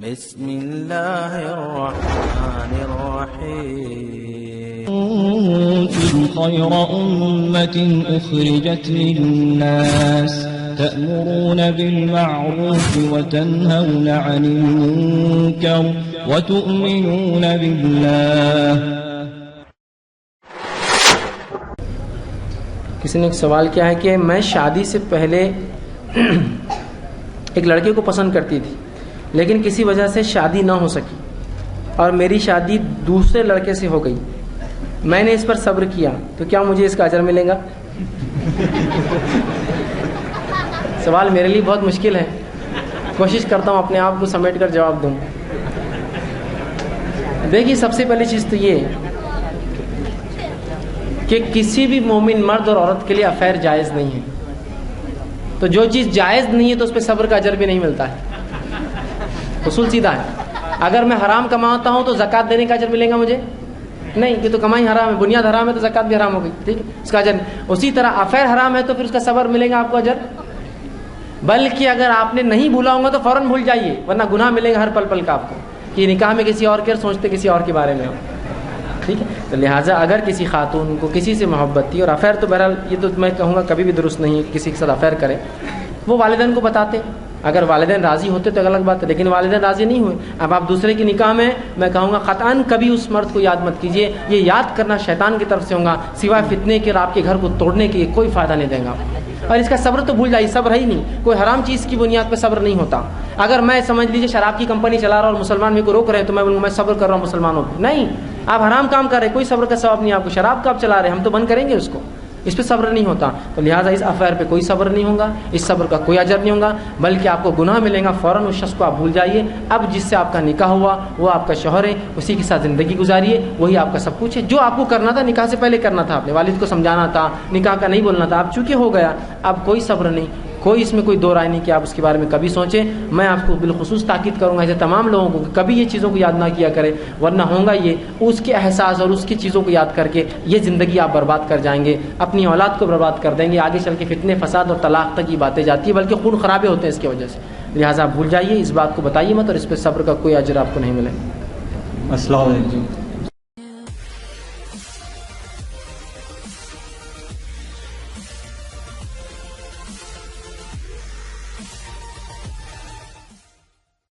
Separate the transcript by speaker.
Speaker 1: بسم اللہ الرحمن الرحیم
Speaker 2: كنتم خير أمة أخرجت للناس تأمرون بالمعروف وتنهون عن المنكر وتؤمنون بالله.
Speaker 3: کسی نے ایک سوال کیا ہے کہ میں شادی سے پہلے ایک لڑکے کو پسند کرتی تھی لیکن کسی وجہ سے شادی نہ ہو سکی اور میری شادی دوسرے لڑکے سے ہو گئی. میں نے اس پر صبر کیا تو کیا مجھے اس کا اجر ملے گا؟ سوال میرے لیے بہت مشکل ہے، کوشش کرتا ہوں اپنے آپ کو سمیٹ کر جواب دوں. دیکھیے، سب سے پہلی چیز تو یہ کہ کسی بھی مومن مرد اور عورت کے لیے افیئر جائز نہیں ہے. تو جو چیز جائز نہیں ہے تو اس پہ صبر کا اجر بھی نہیں ملتا ہے. اصول سیدھا ہے. اگر میں حرام کماتا ہوں تو زکوٰۃ دینے کا اجر ملے گا مجھے؟ نہیں، یہ تو کمائی حرام ہے، بنیاد حرام ہے تو زکوٰۃ بھی حرام ہو گئی. ٹھیک ہے، اس کا اجر نہیں. اسی طرح افیئر حرام ہے تو پھر اس کا صبر ملے گا آپ کو اجر؟ بلکہ اگر آپ نے نہیں بھولا ہوگا تو فوراً بھول جائیے، ورنہ گناہ ملے گا ہر پل پل کا آپ کو کہ نکاح میں کسی اور کے سوچتے کسی اور کے بارے میں ہو. ٹھیک ہے، تو لہٰذا اگر کسی خاتون کو کسی سے محبت تھی، اور افیئر تو بہرحال یہ تو میں کہوں گا کبھی بھی درست نہیں ہے کسی کے ساتھ افیئر کرے، وہ والدین کو بتاتے. اگر والدین راضی ہوتے تو الگ بات ہے، لیکن والدین راضی نہیں ہوئے، اب آپ دوسرے کی نکاح میں، میں کہوں گا قطعاً کبھی اس مرد کو یاد مت کیجیے. یہ یاد کرنا شیطان کی طرف سے ہوگا، سوائے فتنے کے اور آپ کے گھر کو توڑنے کے کوئی فائدہ نہیں دیں گا. اور اس کا صبر تو بھول جائیے، صبر ہے ہی نہیں. کوئی حرام چیز کی بنیاد پہ صبر نہیں ہوتا. اگر میں سمجھ لیجیے شراب کی کمپنی چلا رہا اور مسلمان میرے کو روک رہے ہیں تو میں بولوں میں صبر کر رہا ہوں مسلمانوں پہ. نہیں، آپ حرام کام کر رہے ہیں، کوئی صبر کا ثواب نہیں آپ کو. شراب کا آپ چلا رہے ہیں، ہم تو بند کریں گے اس کو، اس پہ صبر نہیں ہوتا. تو لہٰذا اس افیئر پہ کوئی صبر نہیں ہوگا، اس صبر کا کوئی اجر نہیں ہوگا، بلکہ آپ کو گناہ ملے گا. فوراً اس شخص کو آپ بھول جائیے. اب جس سے آپ کا نکاح ہوا وہ آپ کا شوہر ہے، اسی کے ساتھ زندگی گزاریے، وہی آپ کا سب کچھ ہے. جو آپ کو کرنا تھا نکاح سے پہلے کرنا تھا، اپنے والد کو سمجھانا تھا، نکاح کا نہیں بولنا تھا. اب چونکہ ہو گیا، اب کوئی صبر نہیں، کوئی اس میں کوئی دو رائے نہیں کہ آپ اس کے بارے میں کبھی سوچیں. میں آپ کو بالخصوص تاکید کروں گا ایسے تمام لوگوں کو کہ کبھی یہ چیزوں کو یاد نہ کیا کرے، ورنہ ہوگا یہ اس کے احساس اور اس کی چیزوں کو یاد کر کے یہ زندگی آپ برباد کر جائیں گے، اپنی اولاد کو برباد کر دیں گے. آگے چل کے فتنے فساد اور طلاق تک یہ باتیں جاتی ہیں، بلکہ خون خرابے ہوتے ہیں اس کی وجہ سے. لہٰذا آپ بھول جائیے، اس بات کو بتائیے مت، اور اس پہ صبر کا کوئی اجر آپ کو نہیں ملے.
Speaker 4: السلام علیکم.